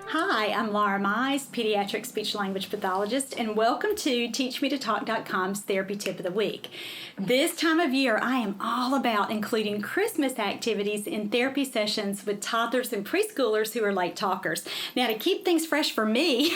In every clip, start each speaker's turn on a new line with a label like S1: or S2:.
S1: Hi, I'm Laura Mize, pediatric speech-language pathologist, and welcome to TeachMeToTalk.com's Therapy Tip of the Week. This time of year, I am all about including Christmas activities in therapy sessions with toddlers and preschoolers who are late talkers. Now, to keep things fresh for me,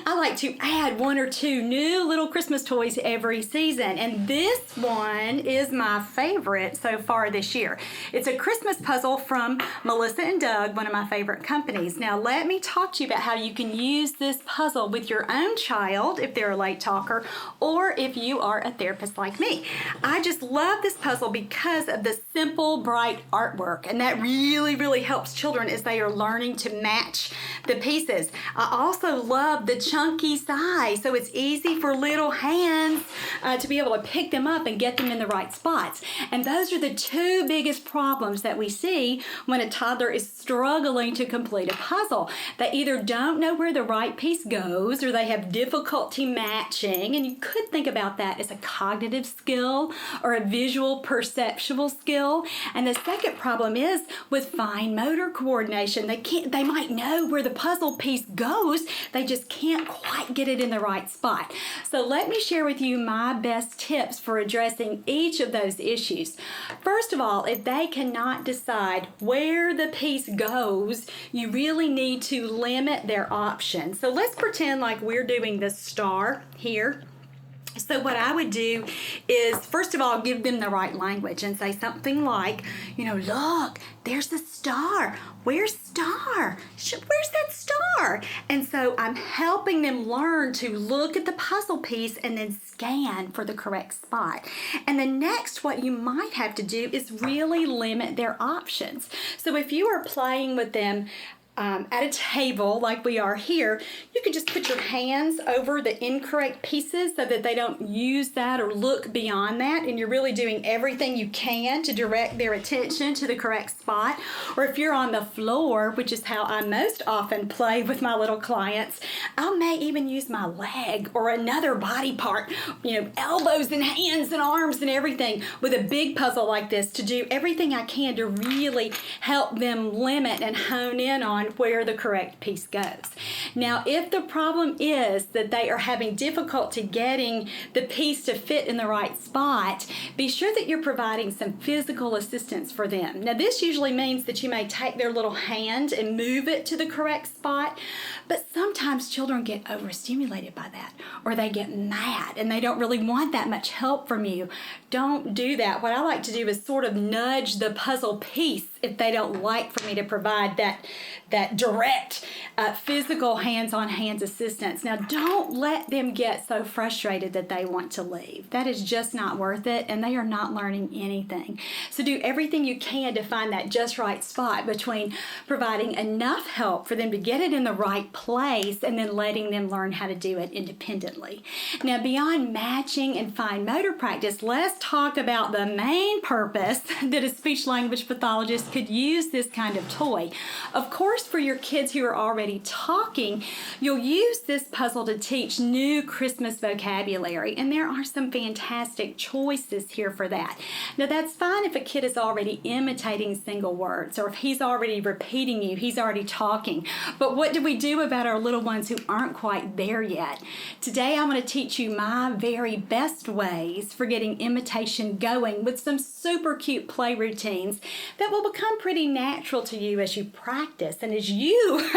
S1: I like to add one or two new little Christmas toys every season, and this one is my favorite so far this year. It's a Christmas puzzle from Melissa and Doug, one of my favorite companies. Now, let me talk to you about how you can use this puzzle with your own child if they're a late talker, or if you are a therapist like me. I just love this puzzle because of the simple, bright artwork, and that really helps children as they are learning to match the pieces. I also love the chunky size, so it's easy for little hands to be able to pick them up and get them in the right spots. And those are the two biggest problems that we see when a toddler is struggling to complete a puzzle. They either don't know where the right piece goes, or they have difficulty matching, and you could think about that as a cognitive skill or a visual perceptual skill. And the second problem is with fine motor coordination. They might know where the puzzle piece goes, they just can't quite get it in the right spot. So let me share with you my best tips for addressing each of those issues. First of all, if they cannot decide where the piece goes, you really need to limit their options. So let's pretend like we're doing the star here. So what I would do is, first of all, give them the right language and say something like, look, there's the star. Where's star? Where's that star? And so I'm helping them learn to look at the puzzle piece and then scan for the correct spot. And then next, what you might have to do is really limit their options. So if you are playing with them at a table like we are here, you can just put your hands over the incorrect pieces so that they don't use that or look beyond that, and you're really doing everything you can to direct their attention to the correct spot. Or if you're on the floor, which is how I most often play with my little clients, I may even use my leg or another body part, elbows and hands and arms and everything with a big puzzle like this to do everything I can to really help them limit and hone in on where the correct piece goes. Now, if the problem is that they are having difficulty getting the piece to fit in the right spot, be sure that you're providing some physical assistance for them. Now, this usually means that you may take their little hand and move it to the correct spot, but sometimes children get overstimulated by that, or they get mad and they don't really want that much help from you. Don't do that. What I like to do is sort of nudge the puzzle piece if they don't like for me to provide that direct physical hands-on-hands assistance. Now, don't let them get so frustrated that they want to leave. That is just not worth it, and they are not learning anything. So do everything you can to find that just right spot between providing enough help for them to get it in the right place and then letting them learn how to do it independently. Now, beyond matching and fine motor practice, let's talk about the main purpose that a speech-language pathologist could use this kind of toy. Of course, for your kids who are already talking, you'll use this puzzle to teach new Christmas vocabulary, and there are some fantastic choices here for that. Now, that's fine if a kid is already imitating single words, or if he's already repeating you, he's already talking. But what do we do about our little ones who aren't quite there yet? Today, I'm going to teach you my very best ways for getting imitation going with some super cute play routines that will become pretty natural to you as you practice and as you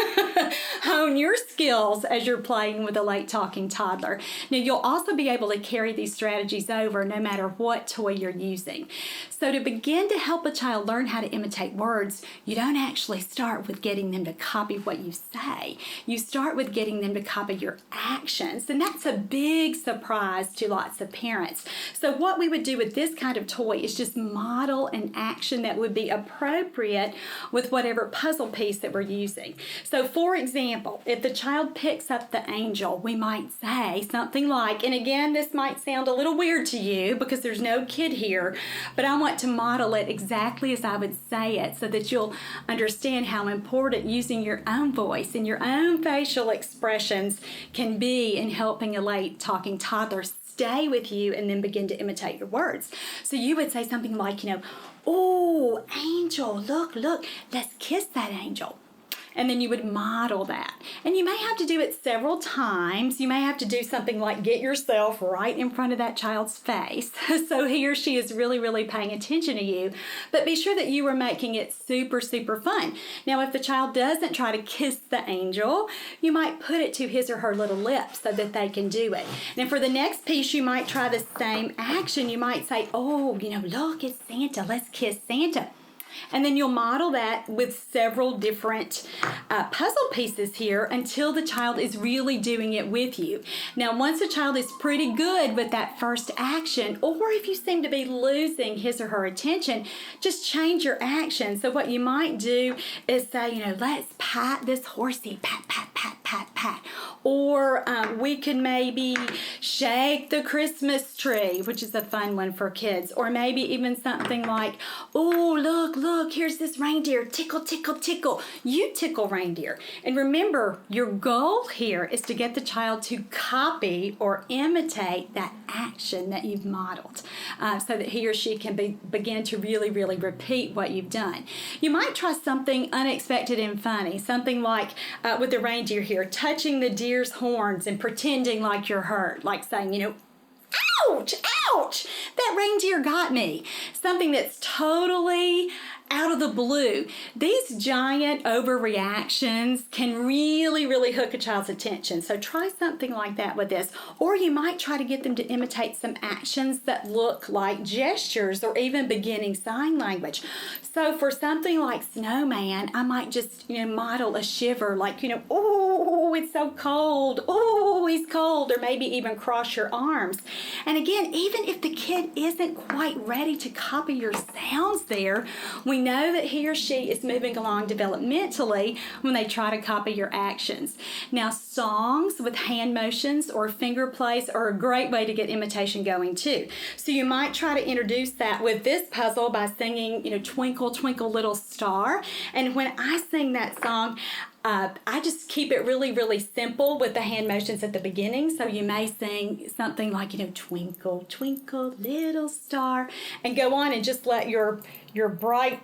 S1: hone your skills as you're playing with a late talking toddler. Now, you'll also be able to carry these strategies over no matter what toy you're using. So to begin to help a child learn how to imitate words, you don't actually start with getting them to copy what you say. You start with getting them to copy your actions, and that's a big surprise to lots of parents. So what we would do with this kind of toy is just model an action that would be appropriate with whatever puzzle piece that we're using. So for example, if the child picks up the angel, we might say something like, and again, this might sound a little weird to you because there's no kid here, but I want to model it exactly as I would say it so that you'll understand how important using your own voice and your own facial expressions can be in helping a late talking toddler stay with you and then begin to imitate your words. So you would say something like, oh, angel, look, let's kiss that angel. And then you would model that. And you may have to do it several times. You may have to do something like get yourself right in front of that child's face so he or she is really, really paying attention to you. But be sure that you are making it super, super fun. Now, if the child doesn't try to kiss the angel, you might put it to his or her little lips so that they can do it. And for the next piece, you might try the same action. You might say, oh, look, it's Santa. Let's kiss Santa. And then you'll model that with several different puzzle pieces here until the child is really doing it with you. Now, once a child is pretty good with that first action, or if you seem to be losing his or her attention, just change your action. So what you might do is say, let's pat this horsey, pat, pat, pat, pat, pat. Or we could maybe shake the Christmas tree, which is a fun one for kids. Or maybe even something like, oh, look, here's this reindeer. Tickle, tickle, tickle. You tickle reindeer. And remember, your goal here is to get the child to copy or imitate that action that you've modeled so that he or she can begin to really, really repeat what you've done. You might try something unexpected and funny, something like with the reindeer here, touching the deer's horns and pretending like you're hurt, like saying, ouch, ouch, that reindeer got me. Something that's totally out of the blue. These giant overreactions can really, really hook a child's attention. So try something like that with this. Or you might try to get them to imitate some actions that look like gestures or even beginning sign language. So for something like snowman, I might just, model a shiver like, oh, it's so cold. Oh, he's cold. Or maybe even cross your arms. And again, even if the kid isn't quite ready to copy your sounds there, we know that he or she is moving along developmentally when they try to copy your actions. Now, songs with hand motions or finger plays are a great way to get imitation going too. So you might try to introduce that with this puzzle by singing, Twinkle, Twinkle, Little Star. And when I sing that song, I just keep it really, really simple with the hand motions at the beginning. So you may sing something like, Twinkle, Twinkle, Little Star, and go on and just let your bright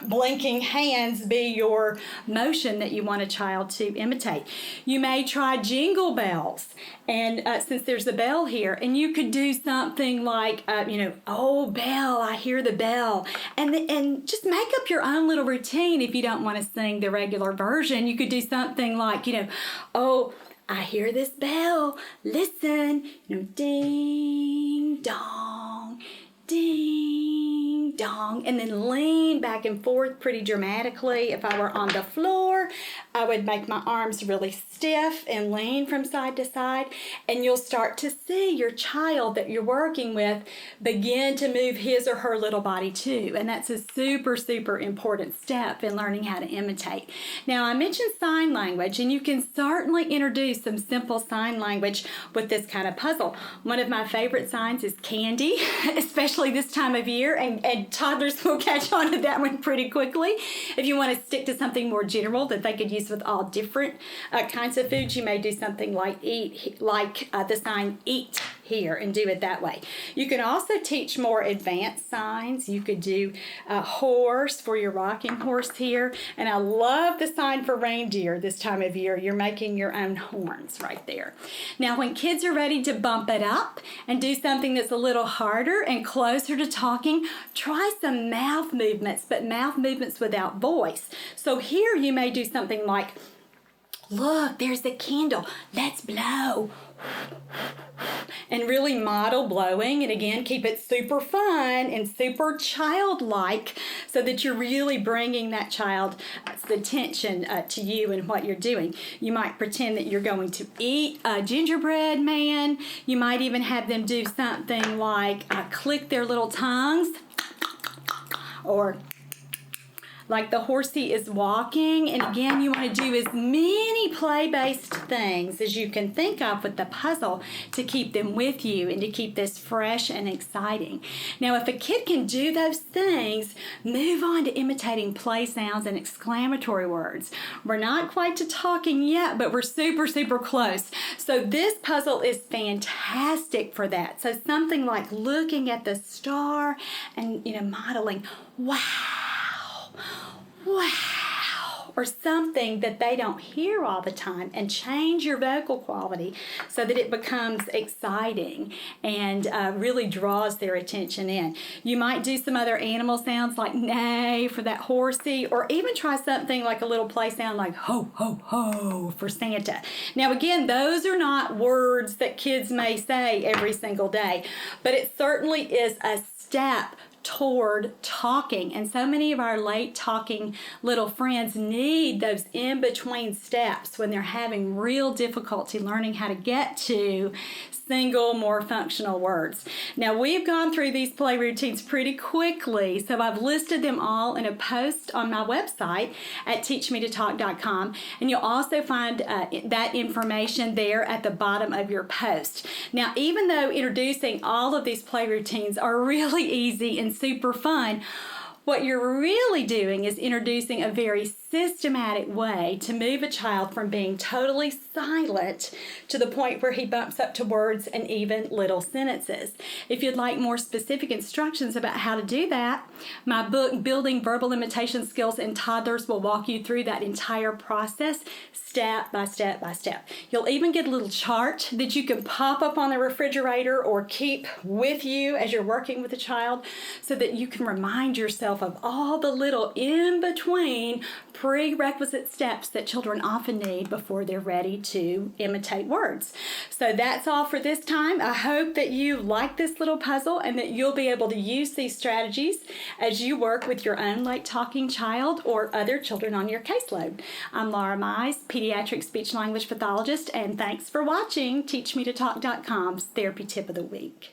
S1: blinking hands be your motion that you want a child to imitate. You may try Jingle Bells, and since there's a bell here, and you could do something like, oh, bell, I hear the bell, and just make up your own little routine if you don't want to sing the regular version. You could do something like, oh, I hear this bell, listen, ding, dong, ding, dong, and then lean back and forth pretty dramatically. If I were on the floor, I would make my arms really stiff and lean from side to side, and you'll start to see your child that you're working with begin to move his or her little body too, and that's a super, super important step in learning how to imitate. Now, I mentioned sign language, and you can certainly introduce some simple sign language with this kind of puzzle. One of my favorite signs is candy, especially this time of year, and toddlers will catch on to that one pretty quickly. If you want to stick to something more general that they could use with all different kinds of foods, you may do something like the sign eat here and do it that way. You can also teach more advanced signs. You could do a horse for your rocking horse here, and I love the sign for reindeer this time of year. You're making your own horns right there. Now, when kids are ready to bump it up and do something that's a little harder and closer to talking, try some mouth movements, but mouth movements without voice. So here you may do something like, look, there's the candle, let's blow. And really model blowing, and again, keep it super fun and super childlike so that you're really bringing that child's attention to you and what you're doing. You might pretend that you're going to eat a gingerbread man. You might even have them do something like click their little tongues, or like the horsey is walking. And again, you want to do as many play-based things as you can think of with the puzzle to keep them with you and to keep this fresh and exciting. Now, if a kid can do those things, move on to imitating play sounds and exclamatory words. We're not quite to talking yet, but we're super, super close. So this puzzle is fantastic for that. So something like looking at the star and, modeling, wow, wow, or something that they don't hear all the time, and change your vocal quality so that it becomes exciting and really draws their attention in. You might do some other animal sounds like neigh for that horsey, or even try something like a little play sound like ho, ho, ho for Santa. Now again, those are not words that kids may say every single day, but it certainly is a step toward talking. And so many of our late talking little friends need those in-between steps when they're having real difficulty learning how to get to single, more functional words. Now, we've gone through these play routines pretty quickly, so I've listed them all in a post on my website at teachmetotalk.com, and you'll also find that information there at the bottom of your post. Now, even though introducing all of these play routines are really easy and super fun, what you're really doing is introducing a very systematic way to move a child from being totally silent to the point where he bumps up to words and even little sentences. If you'd like more specific instructions about how to do that, my book, Building Verbal Imitation Skills in Toddlers, will walk you through that entire process step by step by step. You'll even get a little chart that you can pop up on the refrigerator or keep with you as you're working with a child so that you can remind yourself of all the little in-between prerequisite steps that children often need before they're ready to imitate words. So that's all for this time. I hope that you like this little puzzle and that you'll be able to use these strategies as you work with your own late talking child or other children on your caseload. I'm Laura Mize, pediatric speech language pathologist, and thanks for watching TeachMeToTalk.com's Therapy Tip of the Week.